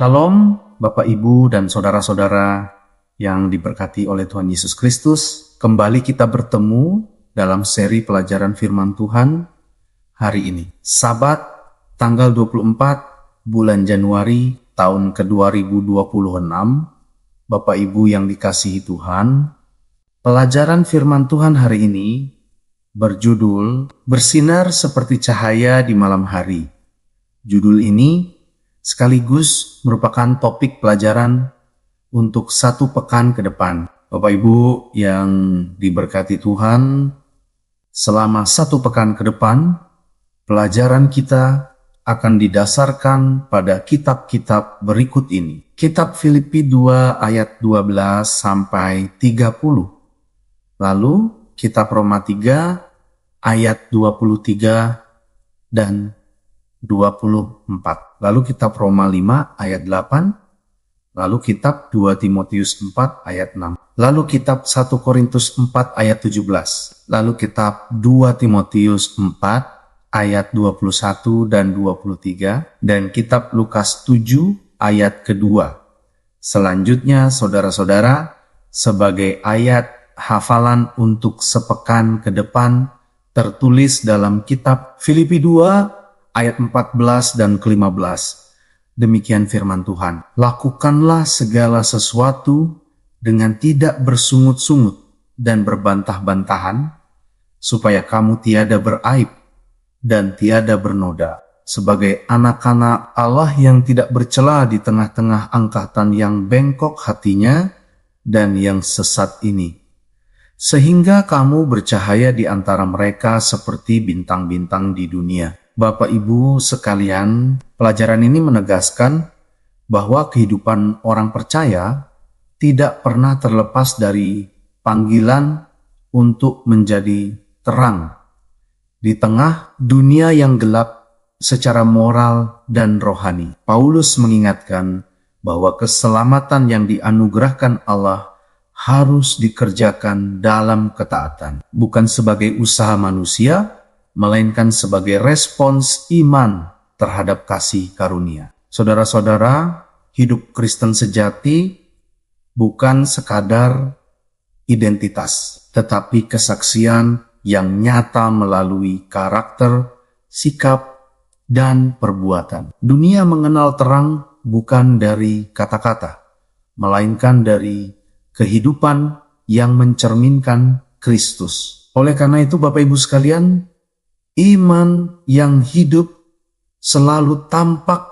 Shalom Bapak Ibu dan saudara-saudara yang diberkati oleh Tuhan Yesus Kristus. Kembali kita bertemu dalam seri pelajaran firman Tuhan hari ini. Sabat tanggal 24 bulan Januari tahun ke-2026. Bapak Ibu yang dikasihi Tuhan, pelajaran firman Tuhan hari ini berjudul Bersinar Seperti Cahaya di Malam Hari. Judul ini sekaligus merupakan topik pelajaran untuk 1 pekan ke depan. Bapak Ibu yang diberkati Tuhan, selama 1 pekan ke depan, pelajaran kita akan didasarkan pada kitab-kitab berikut ini. Kitab Filipi 2 ayat 12 sampai 30. Lalu kitab Roma 3 ayat 23 dan 24. Lalu kitab Roma 5 ayat 8. Lalu kitab 2 Timotius 4 ayat 6. Lalu kitab 1 Korintus 4 ayat 17. Lalu kitab 2 Timotius 4 ayat 21 dan 23. Dan kitab Lukas 7 ayat kedua. Selanjutnya saudara-saudara, sebagai ayat hafalan untuk sepekan ke depan tertulis dalam kitab Filipi 2 ayat 14 dan ke-15. Demikian firman Tuhan. Lakukanlah segala sesuatu dengan tidak bersungut-sungut dan berbantah-bantahan, supaya kamu tiada beraib dan tiada bernoda, sebagai anak-anak Allah yang tidak bercela di tengah-tengah angkatan yang bengkok hatinya dan yang sesat ini. Sehingga kamu bercahaya di antara mereka seperti bintang-bintang di dunia. Bapak Ibu sekalian, pelajaran ini menegaskan bahwa kehidupan orang percaya tidak pernah terlepas dari panggilan untuk menjadi terang di tengah dunia yang gelap secara moral dan rohani. Paulus mengingatkan bahwa keselamatan yang dianugerahkan Allah harus dikerjakan dalam ketaatan, bukan sebagai usaha manusia, melainkan sebagai respons iman terhadap kasih karunia. Saudara-saudara, hidup Kristen sejati bukan sekadar identitas, tetapi kesaksian yang nyata melalui karakter, sikap, dan perbuatan. Dunia mengenal terang bukan dari kata-kata, melainkan dari kehidupan yang mencerminkan Kristus. Oleh karena itu, Bapak Ibu sekalian, iman yang hidup selalu tampak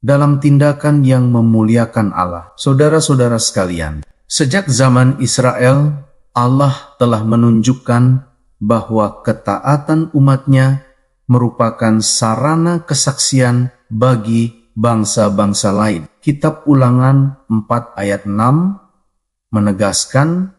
dalam tindakan yang memuliakan Allah. Saudara-saudara sekalian, sejak zaman Israel, Allah telah menunjukkan bahwa ketaatan umatnya merupakan sarana kesaksian bagi bangsa-bangsa lain. Kitab Ulangan 4 ayat 6 menegaskan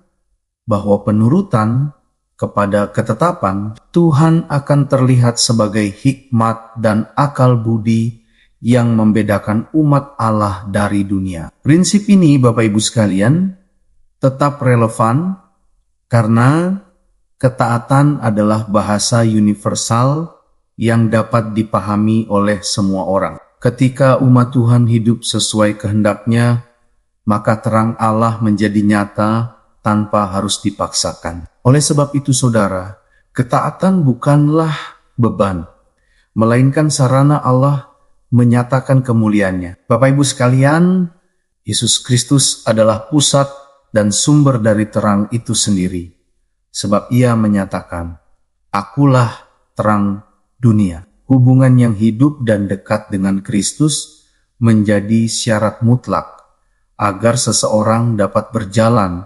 bahwa penurutan kepada ketetapan Tuhan akan terlihat sebagai hikmat dan akal budi yang membedakan umat Allah dari dunia. Prinsip ini, Bapak Ibu sekalian, tetap relevan karena ketaatan adalah bahasa universal yang dapat dipahami oleh semua orang. Ketika umat Tuhan hidup sesuai kehendaknya, maka terang Allah menjadi nyata tanpa harus dipaksakan. Oleh sebab itu, saudara, ketaatan bukanlah beban, melainkan sarana Allah menyatakan kemuliaannya. Bapak Ibu sekalian, Yesus Kristus adalah pusat dan sumber dari terang itu sendiri. Sebab Ia menyatakan, "Akulah terang dunia." Hubungan yang hidup dan dekat dengan Kristus menjadi syarat mutlak agar seseorang dapat berjalan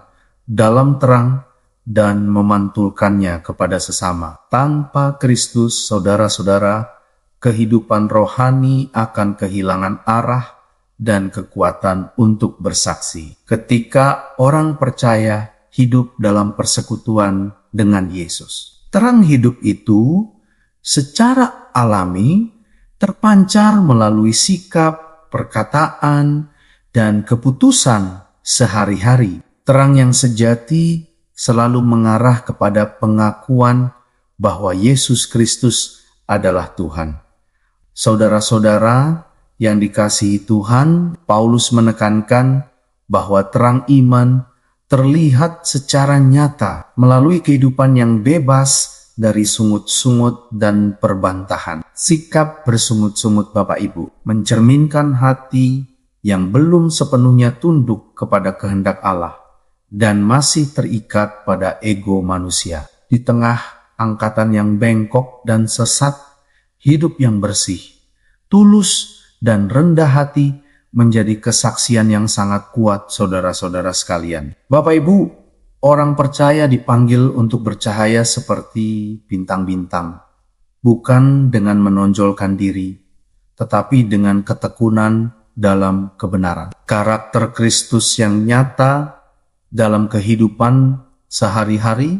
dalam terang dan memantulkannya kepada sesama. Tanpa Kristus, saudara-saudara, kehidupan rohani akan kehilangan arah dan kekuatan untuk bersaksi. Ketika orang percaya hidup dalam persekutuan dengan Yesus, terang hidup itu secara alami terpancar melalui sikap, perkataan, dan keputusan sehari-hari. Terang yang sejati selalu mengarah kepada pengakuan bahwa Yesus Kristus adalah Tuhan. Saudara-saudara yang dikasihi Tuhan, Paulus menekankan bahwa terang iman terlihat secara nyata melalui kehidupan yang bebas dari sungut-sungut dan perbantahan. Sikap bersungut-sungut Bapak Ibu mencerminkan hati yang belum sepenuhnya tunduk kepada kehendak Allah dan masih terikat pada ego manusia. Di tengah angkatan yang bengkok dan sesat, hidup yang bersih, tulus, dan rendah hati menjadi kesaksian yang sangat kuat, saudara-saudara sekalian. Bapak Ibu, orang percaya dipanggil untuk bercahaya seperti bintang-bintang, bukan dengan menonjolkan diri, tetapi dengan ketekunan dalam kebenaran. Karakter Kristus yang nyata dalam kehidupan sehari-hari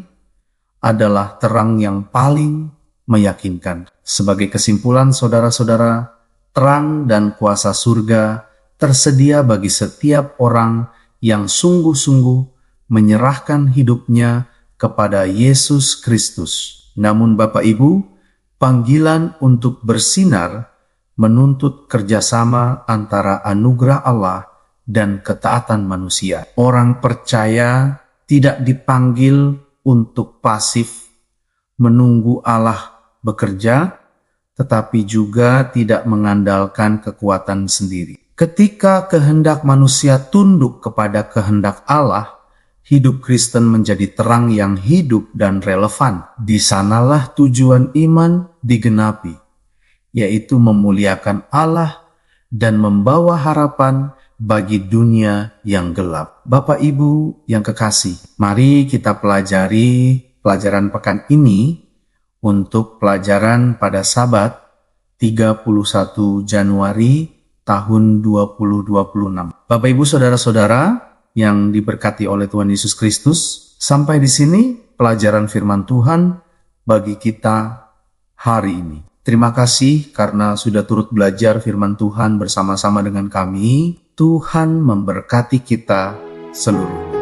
adalah terang yang paling meyakinkan. Sebagai kesimpulan, saudara-saudara, terang dan kuasa surga tersedia bagi setiap orang yang sungguh-sungguh menyerahkan hidupnya kepada Yesus Kristus. Namun Bapak Ibu, panggilan untuk bersinar menuntut kerjasama antara anugerah Allah dan ketaatan manusia. Orang percaya tidak dipanggil untuk pasif menunggu Allah bekerja, tetapi juga tidak mengandalkan kekuatan sendiri. Ketika kehendak manusia tunduk kepada kehendak Allah, hidup Kristen menjadi terang yang hidup dan relevan. Di sanalah tujuan iman digenapi, yaitu memuliakan Allah dan membawa harapan bagi dunia yang gelap. Bapak Ibu yang kekasih, mari kita pelajari pelajaran pekan ini untuk pelajaran pada Sabat 31 Januari tahun 2026. Bapak Ibu saudara-saudara yang diberkati oleh Tuhan Yesus Kristus, sampai di sini pelajaran firman Tuhan bagi kita hari ini. Terima kasih karena sudah turut belajar firman Tuhan bersama-sama dengan kami. Tuhan memberkati kita seluruhnya.